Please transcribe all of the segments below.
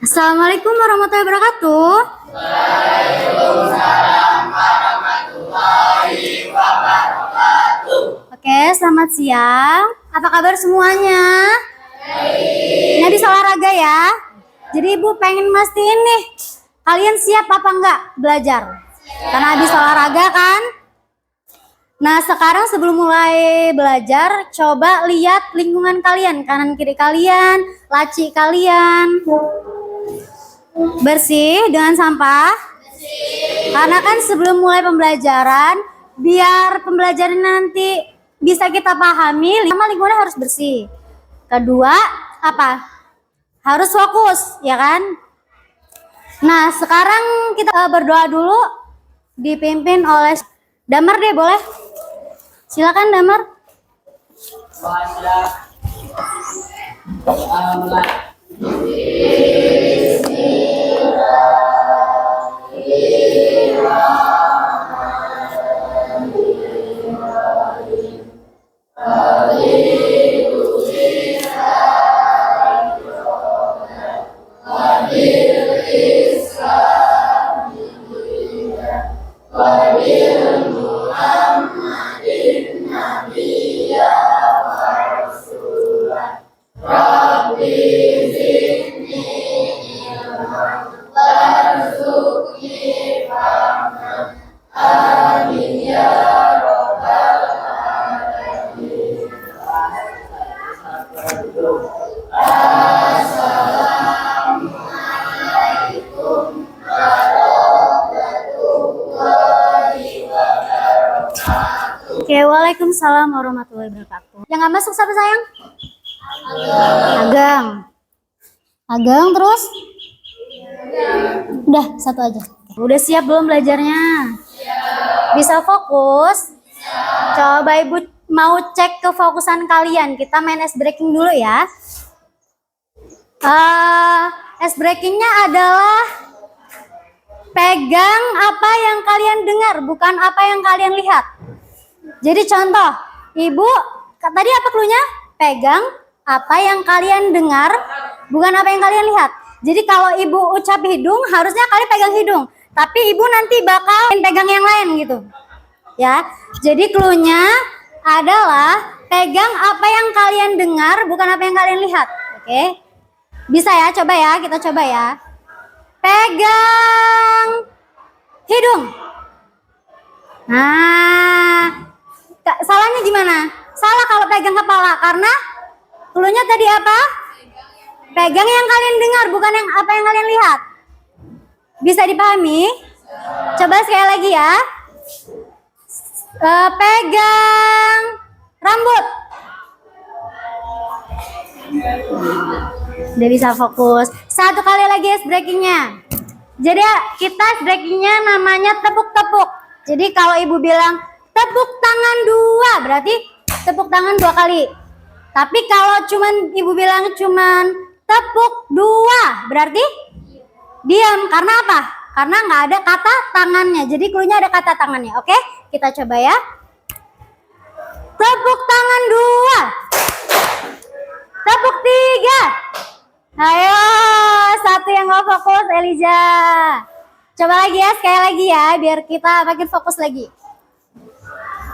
Assalamualaikum warahmatullahi wabarakatuh. Oke, selamat siang. Apa kabar semuanya? Ini habis olahraga ya. Jadi Ibu pengen mastiin nih, kalian siap apa enggak belajar? Karena habis olahraga kan? Nah, sekarang sebelum mulai belajar, coba lihat lingkungan kalian, kanan kiri kalian, laci kalian. Bersih dengan sampah? Karena kan sebelum mulai pembelajaran, biar pembelajaran nanti bisa kita pahami, lingkungannya harus bersih. Kedua, apa? Harus fokus, ya kan? Nah, sekarang kita berdoa dulu, dipimpin oleh Damar deh, boleh? Silakan Damar. Oke, waalaikumsalam warahmatullahi wabarakatuh. Yang nggak masuk siapa sayang? Ageng. Ageng terus? Udah, satu aja. Udah siap belum belajarnya? Bisa fokus? Coba Ibu mau cek kefokusan kalian. Kita main ice breaking dulu ya. Ice breakingnya adalah pegang apa yang kalian dengar, bukan apa yang kalian lihat. Jadi contoh, Ibu, tadi apa cluenya? Pegang apa yang kalian dengar, bukan apa yang kalian lihat. Jadi kalau Ibu ucap hidung, harusnya kalian pegang hidung. Tapi Ibu nanti bakal pegang yang lain gitu. Ya, jadi cluenya adalah pegang apa yang kalian dengar, bukan apa yang kalian lihat. Oke? Bisa ya, coba ya, kita coba ya. Pegang hidung. Nah, salahnya gimana? Salah kalau pegang kepala, karena cluenya tadi apa? Pegang yang kalian dengar, bukan yang apa yang kalian lihat. Bisa dipahami? Coba sekali lagi ya. Pegang rambut. Udah bisa fokus. Satu kali lagi ice breakingnya. Jadi kita ice breakingnya namanya tepuk-tepuk. Jadi kalau Ibu bilang tepuk tangan 2, berarti tepuk tangan 2 kali. Tapi kalau Ibu bilang cuman tepuk 2, berarti diam. Karena apa? Karena nggak ada kata tangannya. Jadi cluenya ada kata tangannya. Oke? Kita coba ya. Tepuk tangan 2. Tepuk 3. Ayo, satu yang nggak fokus, Eliza. Coba lagi ya, sekali lagi ya, biar kita makin fokus lagi.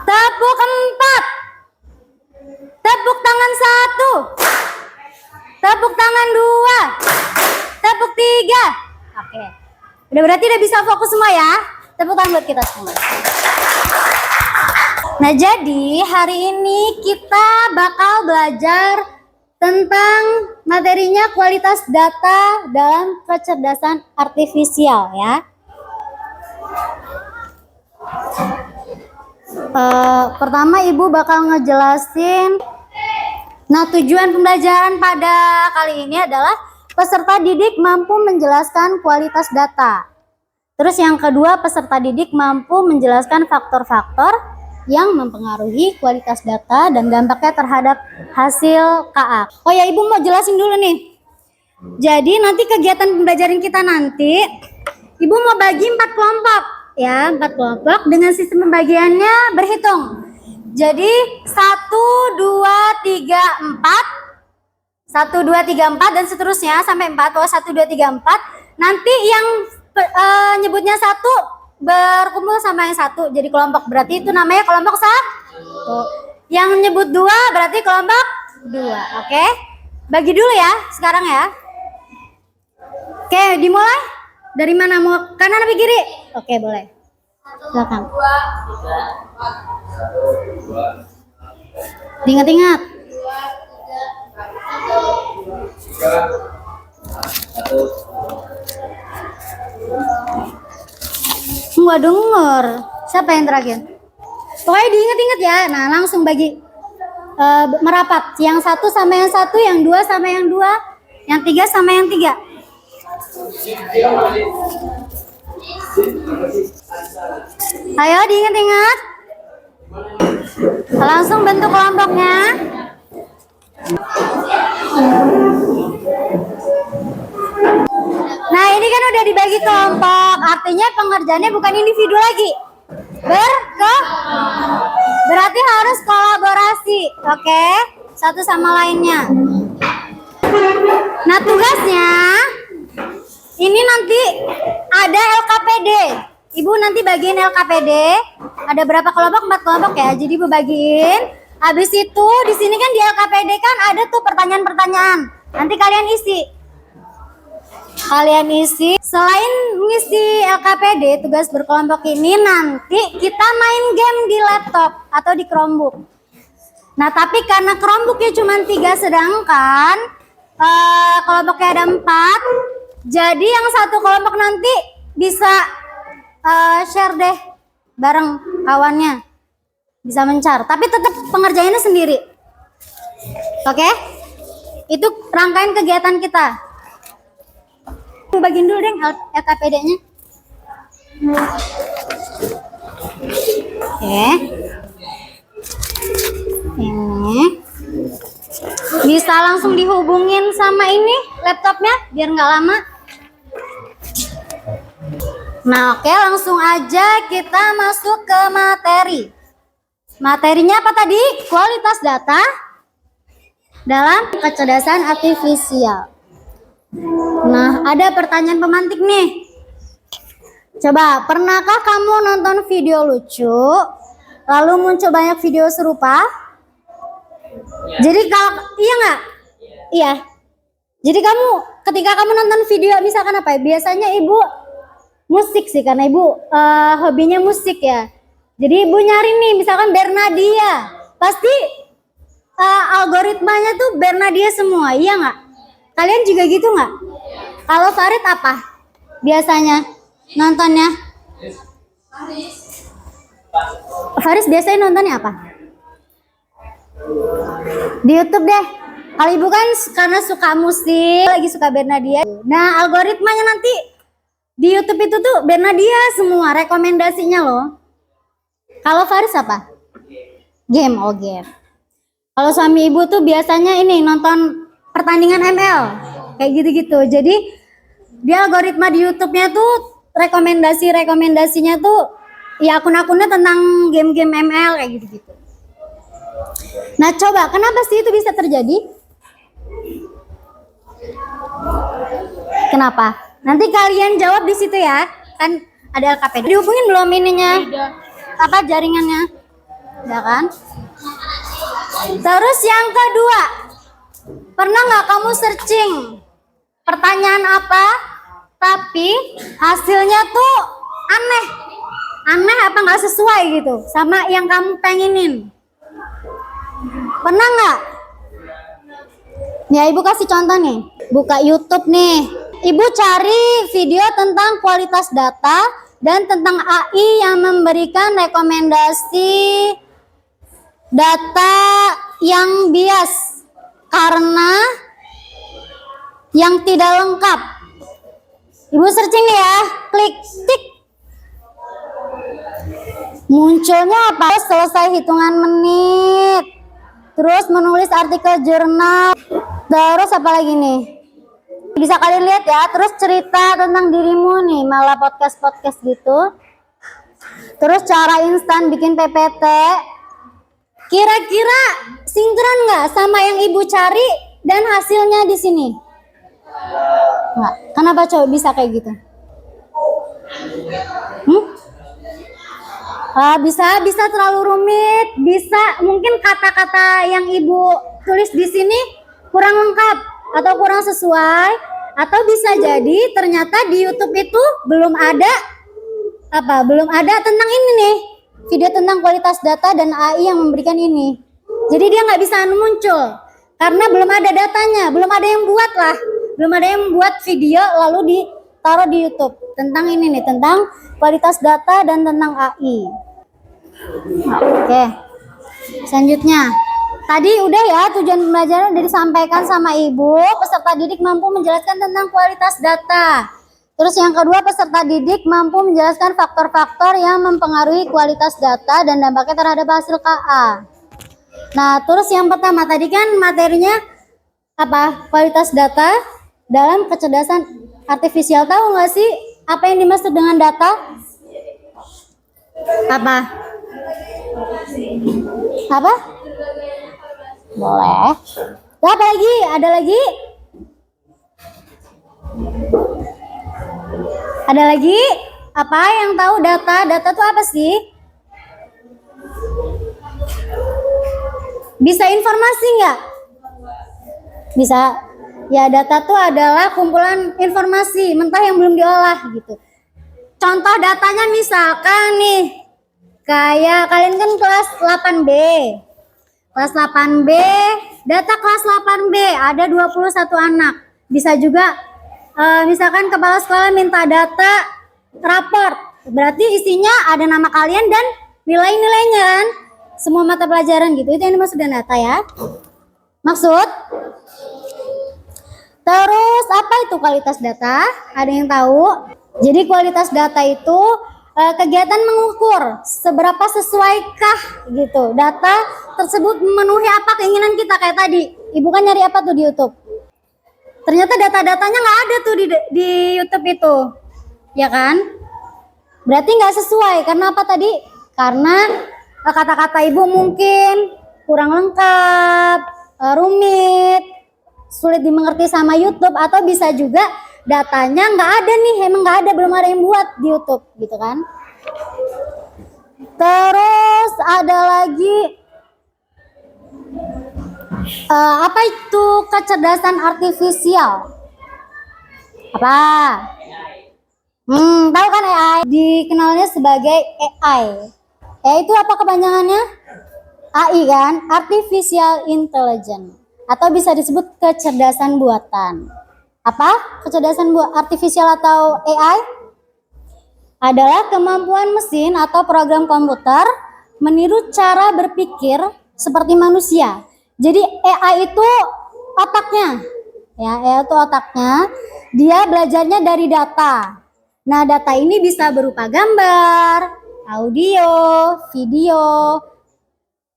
Tepuk 4. Tepuk tangan 1. Tepuk tangan 2. Tepuk 3. Oke. Udah berarti udah bisa fokus semua ya. Tepuk tangan buat kita semua. Nah, jadi hari ini kita bakal belajar tentang materinya kualitas data dalam kecerdasan artifisial ya. Pertama Ibu bakal ngejelasin. Nah, tujuan pembelajaran pada kali ini adalah peserta didik mampu menjelaskan kualitas data. Terus yang kedua, peserta didik mampu menjelaskan faktor-faktor yang mempengaruhi kualitas data dan dampaknya terhadap hasil KA. Oh ya, Ibu mau jelasin dulu nih. Jadi nanti kegiatan pembelajaran kita nanti, Ibu mau bagi 4 kelompok. Ya, 4 kelompok dengan sistem pembagiannya berhitung. Jadi 1, 2, 3, 4 1, 2, 3, 4 dan seterusnya sampai 4. Pokoknya 1, 2, 3, 4. Nanti yang nyebutnya 1 berkumpul sama yang 1 jadi kelompok, berarti itu namanya kelompok 1. Yang nyebut 2 berarti kelompok 2. Oke, bagi dulu ya sekarang ya. Oke, dimulai dari mana, mau kanan atau kiri? Oke, boleh, silakan. Ingat-ingat. Nggak denger. Siapa yang terakhir? Pokoknya diingat-ingat ya. Nah, langsung bagi merapat. Yang 1 sama yang 1, yang 2 sama yang 2, yang 3 sama yang 3. Ayo diingat-ingat. Langsung bentuk kelompoknya. Nah, ini kan udah dibagi kelompok, artinya pengerjaannya bukan individu lagi. Berarti harus kolaborasi, oke? Satu sama lainnya. Nah, tugasnya ini nanti ada LKPD. Ibu nanti bagiin LKPD. Ada berapa kelompok? 4 kelompok ya. Jadi Ibu bagiin. Habis itu di sini kan di LKPD kan ada tuh pertanyaan-pertanyaan. Nanti kalian isi. Selain ngisi LKPD, tugas berkelompok ini nanti kita main game di laptop atau di Chromebook. Nah, tapi karena Chromebooknya cuma 3 sedangkan kelompoknya ada 4, jadi yang satu kelompok nanti bisa share deh bareng kawannya, bisa mencar, tapi tetap pengerjaannya sendiri. Oke? Itu rangkaian kegiatan kita. Bagiin dulu deh LKPD-nya. Oke. Ini bisa langsung dihubungin sama ini laptopnya biar nggak lama. Nah, oke, langsung aja kita masuk ke materi. Materinya apa tadi? Kualitas data dalam kecerdasan artifisial. Nah, ada pertanyaan pemantik nih. Coba, pernahkah kamu nonton video lucu, lalu muncul banyak video serupa? Jadi kalau iya nggak? Iya. Jadi ketika kamu nonton video misalkan apa ya? Biasanya ibu musik sih, karena ibu hobinya musik ya. Jadi ibu nyari nih, misalkan Bernadia, pasti algoritmanya tuh Bernadia semua, iya nggak? Kalian juga gitu nggak? Kalau Farid apa biasanya nontonnya? Faris biasanya nontonnya apa? Di YouTube deh. Kalau ibu kan karena suka musik, lagi suka Bernadia. Nah, algoritmanya nanti di YouTube itu tuh Bernadia semua rekomendasinya loh. Kalau Faris apa? Game, oh game. Kalau suami ibu tuh biasanya ini nonton pertandingan ML kayak gitu-gitu. Jadi dia algoritma di YouTube-nya tuh rekomendasinya tuh ya akun-akunnya tentang game-game ML kayak gitu-gitu. Nah, coba kenapa sih itu bisa terjadi? Kenapa? Nanti kalian jawab di situ ya. Kan ada LKPD. Dihubungin belum ininya? Apa jaringannya? Ya kan? Terus yang kedua, pernah nggak kamu searching pertanyaan apa, tapi hasilnya tuh aneh apa nggak sesuai gitu sama yang kamu pengenin? Pernah nggak? Ya, ibu kasih contoh nih. Buka YouTube nih. Ibu cari video tentang kualitas data dan tentang AI yang memberikan rekomendasi data yang bias karena yang tidak lengkap. Ibu searching nih ya, klik tik. Munculnya apa? Selesai hitungan menit. Terus menulis artikel jurnal. Terus apa lagi nih? Bisa kalian lihat ya. Terus cerita tentang dirimu nih, malah podcast gitu. Terus cara instan bikin PPT. Kira-kira sinkron nggak sama yang ibu cari dan hasilnya di sini. Enggak. Kenapa coba bisa kayak gitu? Bisa terlalu rumit, bisa mungkin kata-kata yang ibu tulis di sini kurang lengkap atau kurang sesuai, atau bisa jadi ternyata di YouTube itu belum ada tentang ini nih, video tentang kualitas data dan AI yang memberikan ini. Jadi dia nggak bisa muncul karena belum ada datanya, belum ada yang buat video lalu ditaruh di YouTube tentang ini nih, tentang kualitas data dan tentang AI. Oke, selanjutnya tadi udah ya, tujuan pembelajaran udah disampaikan sama ibu. Peserta didik mampu menjelaskan tentang kualitas data. Terus yang kedua, peserta didik mampu menjelaskan faktor-faktor yang mempengaruhi kualitas data dan dampaknya terhadap hasil KA. Nah, terus yang pertama tadi kan materinya apa? Kualitas data dalam kecerdasan artifisial. Tahu nggak sih apa yang dimaksud dengan data? Apa? Boleh. Apa lagi? Ada lagi? Ada lagi? Apa yang tahu data? Data itu apa sih? Bisa informasi nggak? Bisa. Ya, data itu adalah kumpulan informasi mentah yang belum diolah gitu. Contoh datanya misalkan nih, kayak kalian kan kelas 8B. Kelas 8B, data kelas 8B ada 21 anak. Bisa juga misalkan kepala sekolah minta data raport. Berarti isinya ada nama kalian dan nilai-nilainya kan. Semua mata pelajaran gitu. Itu yang dimaksud dengan data ya. Maksud? Terus apa itu kualitas data? Ada yang tahu? Jadi kualitas data itu kegiatan mengukur seberapa sesuaikah gitu data tersebut memenuhi apa keinginan kita. Kayak tadi ibu kan nyari apa tuh di YouTube, ternyata data-datanya nggak ada tuh di YouTube itu, ya kan? Berarti nggak sesuai. Karena apa tadi? Karena kata-kata ibu mungkin kurang lengkap, rumit, sulit dimengerti sama YouTube, atau bisa juga datanya nggak ada nih, emang nggak ada, belum ada yang buat di YouTube gitu kan. Terus ada lagi apa itu kecerdasan artifisial? Apa? Tahu kan AI? Dikenalnya sebagai AI. AI itu apa kepanjangannya? AI kan, Artificial Intelligence, atau bisa disebut kecerdasan buatan. Apa kecerdasan artifisial atau AI? Adalah kemampuan mesin atau program komputer meniru cara berpikir seperti manusia. Jadi AI itu otaknya, ya, AI itu otaknya. Dia belajarnya dari data. Nah, data ini bisa berupa gambar, audio, video,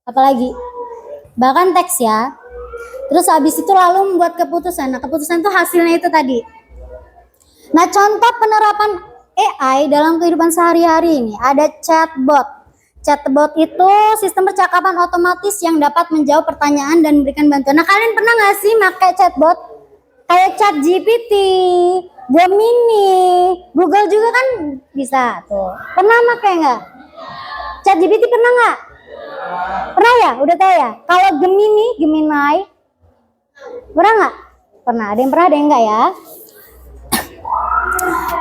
apalagi bahkan teks ya. Terus habis itu lalu membuat keputusan. Nah, keputusan itu hasilnya itu tadi. Nah, contoh penerapan AI dalam kehidupan sehari-hari ini ada chatbot. Chatbot itu sistem percakapan otomatis yang dapat menjawab pertanyaan dan memberikan bantuan. Nah, kalian pernah nggak sih pakai chatbot? Kayak ChatGPT, Gemini, Google juga kan bisa tuh. Pernah pakai nggak? ChatGPT pernah nggak? Pernah ya? Udah tahu ya? Kalau Gemini, pernah nggak? Pernah. Ada yang pernah, ada yang enggak ya?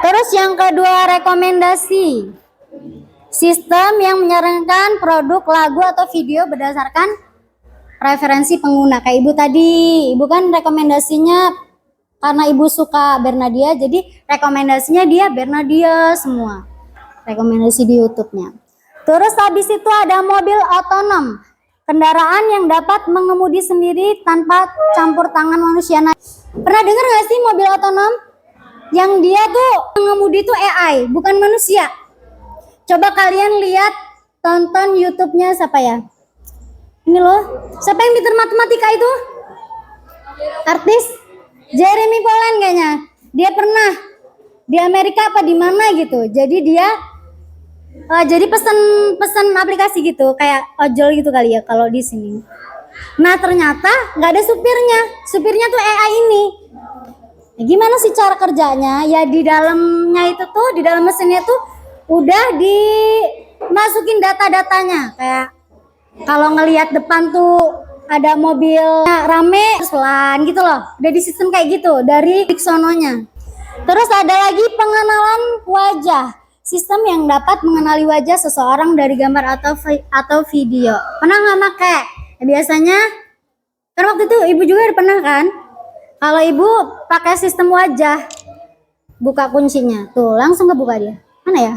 Terus yang kedua, rekomendasi. Sistem yang menyarankan produk, lagu, atau video berdasarkan preferensi pengguna. Kayak ibu tadi, ibu kan rekomendasinya karena ibu suka Bernadia, jadi rekomendasinya dia Bernadia semua. Rekomendasi di YouTube-nya. Terus habis itu ada mobil otonom. Kendaraan yang dapat mengemudi sendiri tanpa campur tangan manusia. Nah, pernah dengar nggak sih mobil otonom? Yang dia tuh mengemudi tuh AI, bukan manusia. Coba kalian lihat, tonton YouTube-nya siapa ya? Ini loh, siapa yang pintar matematika itu? Artis Jeremy Polan kayaknya. Dia pernah di Amerika apa di mana gitu. Jadi dia jadi pesan aplikasi gitu, kayak ojol gitu kali ya kalau di sini. Nah ternyata nggak ada supirnya. Supirnya tuh AI ini. Nah, gimana sih cara kerjanya? Ya di dalamnya itu tuh, di dalam mesinnya tuh udah dimasukin data-datanya. Kayak kalau ngelihat depan tuh ada mobil rame, pelan gitu loh. Udah di sistem kayak gitu dari sononya. Terus ada lagi pengenalan wajah. Sistem yang dapat mengenali wajah seseorang dari gambar atau video. Pernah nggak pakai? Ya, biasanya kan waktu itu ibu juga pernah kan? Kalau ibu pakai sistem wajah, buka kuncinya, tuh langsung kebuka dia. Mana ya?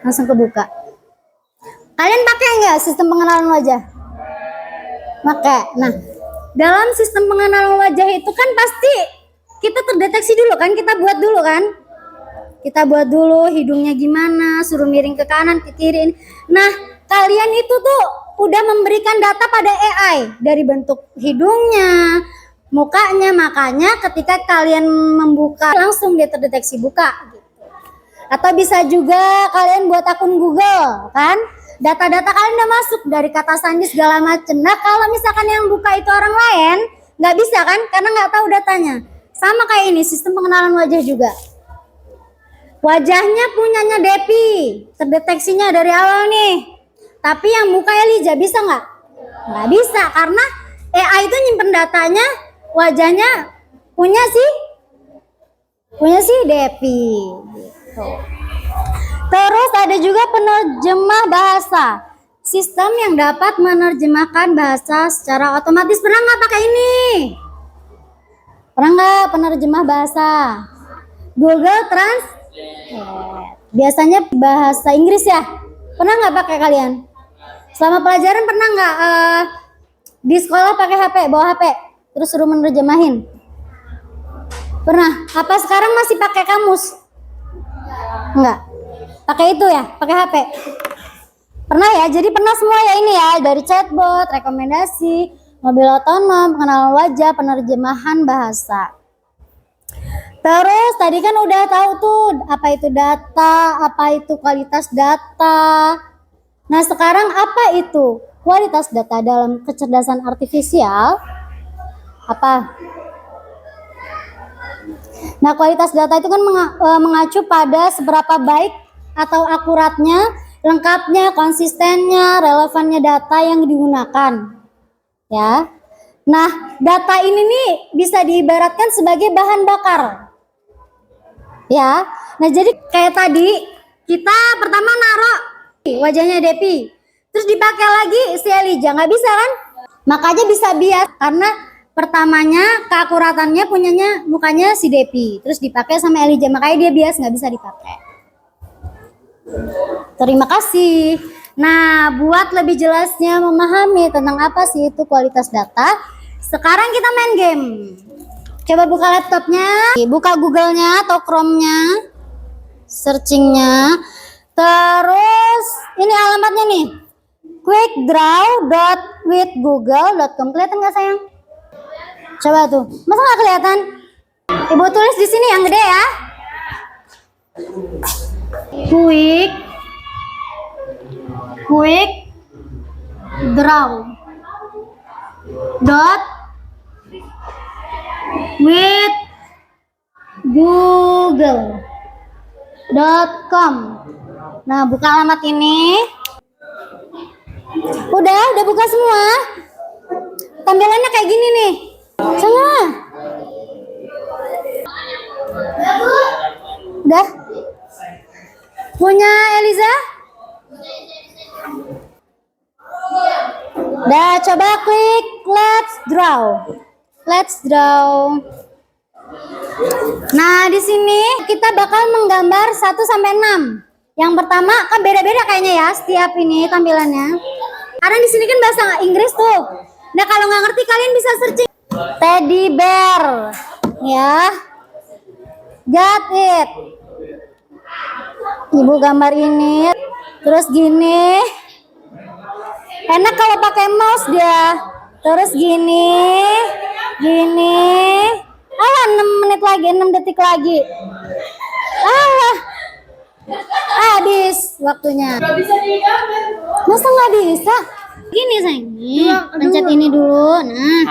Langsung kebuka. Kalian pakai nggak sistem pengenalan wajah? Pakai. Nah, dalam sistem pengenalan wajah itu kan pasti kita terdeteksi dulu kan, kita buat dulu kan? Kita buat dulu hidungnya gimana, suruh miring ke kanan, ke kiri. Nah, kalian itu tuh udah memberikan data pada AI dari bentuk hidungnya, mukanya, makanya ketika kalian membuka langsung dia terdeteksi buka gitu. Atau bisa juga kalian buat akun Google kan, data-data kalian udah masuk dari kata sandi segala macam. Nah kalau misalkan yang buka itu orang lain nggak bisa kan, karena nggak tahu datanya. Sama kayak ini sistem pengenalan wajah juga. Wajahnya punyanya Depi, terdeteksinya dari awal nih. Tapi yang buka Elijah bisa nggak? Nggak bisa karena AI itu nyimpen datanya, wajahnya punya si Depi. Gitu. Terus ada juga penerjemah bahasa, sistem yang dapat menerjemahkan bahasa secara otomatis. Pernah nggak pakai ini? Pernah nggak penerjemah bahasa? Google Translate. Biasanya bahasa Inggris ya. Pernah nggak pakai kalian? Selama pelajaran pernah nggak di sekolah pakai HP, bawa HP, terus suruh menerjemahin? Pernah? Apa sekarang masih pakai kamus? Enggak. Pakai itu ya, pakai HP. Pernah ya? Jadi pernah semua ya ini ya, dari chatbot, rekomendasi, mobil otonom, pengenalan wajah, penerjemahan bahasa. Terus tadi kan udah tahu tuh apa itu data, apa itu kualitas data. Nah sekarang apa itu kualitas data dalam kecerdasan artifisial? Apa? Nah kualitas data itu kan mengacu pada seberapa baik atau akuratnya, lengkapnya, konsistennya, relevannya data yang digunakan. Ya. Nah data ini nih bisa diibaratkan sebagai bahan bakar. Ya, nah jadi kayak tadi kita pertama naruh wajahnya Depi, terus dipakai lagi si Elijah, nggak bisa kan? Makanya bisa bias karena pertamanya keakuratannya punyanya mukanya si Depi, terus dipakai sama Elijah, makanya dia bias nggak bisa dipakai. Terima kasih. Nah, buat lebih jelasnya memahami tentang apa sih itu kualitas data, sekarang kita main game. Coba buka laptopnya, buka Google-nya atau Chrome-nya, searching-nya. Terus ini alamatnya nih, quickdraw.withgoogle.com. Kelihatan nggak sayang? Coba tuh, masa nggak kelihatan? Ibu tulis di sini yang gede ya. quickdraw.withgoogle.com. Nah, buka alamat ini. Udah buka semua. Tampilannya kayak gini nih. Sana. Udah. Punya Eliza? Udah, coba klik let's draw. Let's draw. Nah, di sini kita bakal menggambar 1 sampai 6. Yang pertama kan beda-beda kayaknya ya setiap ini tampilannya. Karena di sini kan bahasa Inggris tuh. Nah, kalau nggak ngerti kalian bisa searching teddy bear. Ya. Got it. Ibu gambar ini. Terus gini. Enak kalau pakai mouse dia. Terus gini. Alah 6 menit lagi, 6 detik lagi. Alah. Habis waktunya. Masa nggak bisa? Gini ini sayang. Nih, pencet ini dulu. Nah.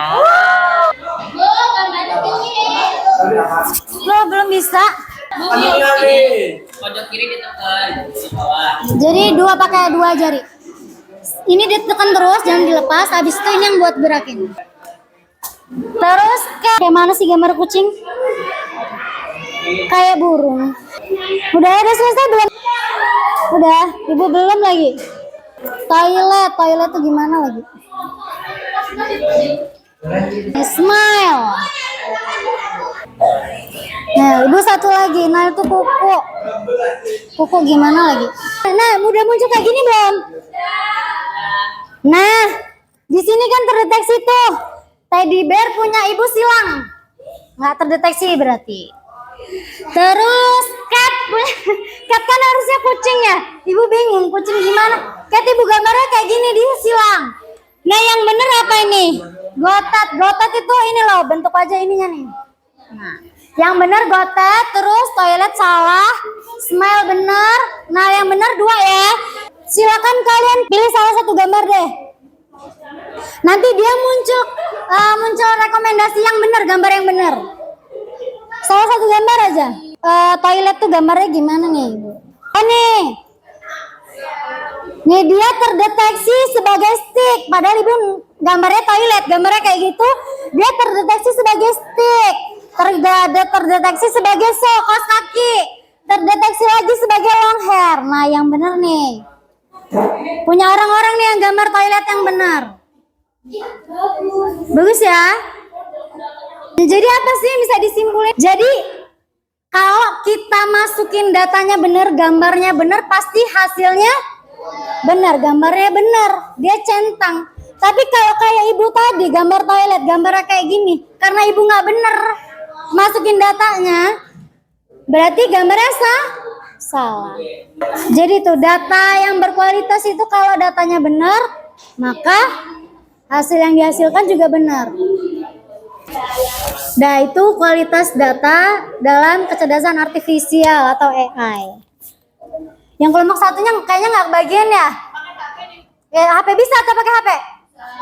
Lo belum bisa. Pojok kiri ditekan ke bawah. Jadi pakai dua jari. Ini ditekan terus, jangan dilepas. Habis itu ini yang buat gerakin. Terus kayak mana sih gambar kucing? Kayak burung. Udah selesai belum? Udah, ibu belum lagi. Toilet tuh gimana lagi? Smile. Nah, ibu satu lagi. Nah, itu kuku. Kuku gimana lagi? Nah, udah muncul kayak gini belum? Nah, di sini kan terdeteksi tuh. Teddy bear punya ibu silang. Nggak terdeteksi berarti. Terus cat kan harusnya kucing ya. Ibu bingung kucing gimana? Cat ibu gambarnya kayak gini dia silang. Nah, yang bener apa ini? Gotat itu ini loh, bentuk aja ininya nih. Nah, yang bener gotat, terus toilet salah, smile bener. Nah, yang bener dua ya. Silakan kalian pilih salah satu gambar deh. Nanti dia muncul rekomendasi yang bener, gambar yang bener. Salah satu gambar aja. Toilet tuh gambarnya gimana nih, Ibu? Oh nih. Nih dia terdeteksi sebagai stick. Padahal Ibu gambarnya toilet, gambarnya kayak gitu. Dia terdeteksi sebagai stick. Terdeteksi sebagai kaos kaki. Terdeteksi lagi sebagai long hair. Nah, yang bener nih. Punya orang-orang nih yang gambar toilet yang benar. Bagus ya. Jadi apa sih yang bisa disimpulkan? Jadi kalau kita masukin datanya benar, gambarnya benar, pasti hasilnya benar. Gambarnya benar, dia centang. Tapi kalau kayak ibu tadi gambar toilet, gambarnya kayak gini, karena ibu nggak benar masukin datanya, berarti gambarnya salah. Jadi tuh data yang berkualitas itu kalau datanya benar, maka hasil yang dihasilkan juga benar. Nah, itu kualitas data dalam kecerdasan artifisial atau AI. Yang kelompok satunya kayaknya nggak kebagian ya? HP bisa atau pakai HP?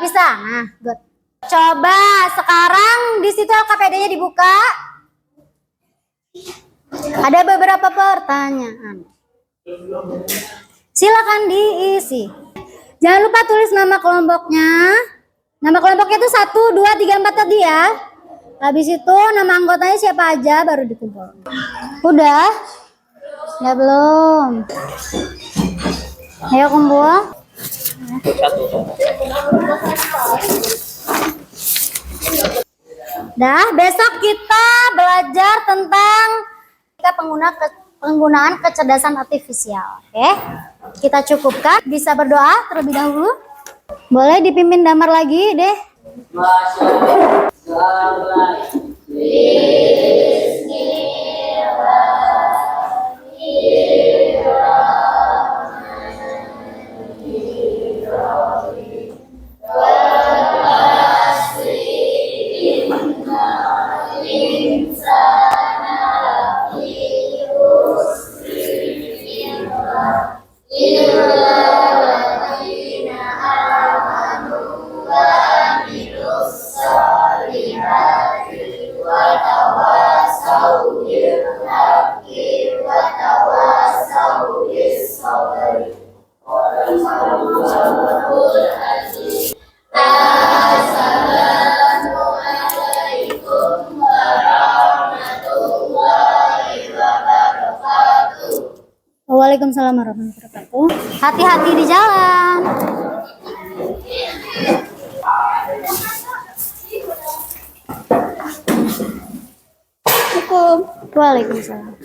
Bisa. Nah, good. Coba sekarang di situ LKPD-nya dibuka. Ada beberapa pertanyaan. Silakan diisi. Jangan lupa tulis nama kelompoknya. Nama kelompoknya itu 1, 2, 3, 4 tadi ya. Habis itu nama anggotanya siapa aja baru dikumpul. Udah? Ya belum. Ayo kumpul. Dah, besok kita belajar tentang penggunaan kecerdasan artifisial. Oke? Kita cukupkan. Bisa berdoa terlebih dahulu. Boleh dipimpin damar lagi deh. Waalaikumsalam warahmatullahi wabarakatuh. Hati-hati di jalan. Cukup. Waalaikumsalam.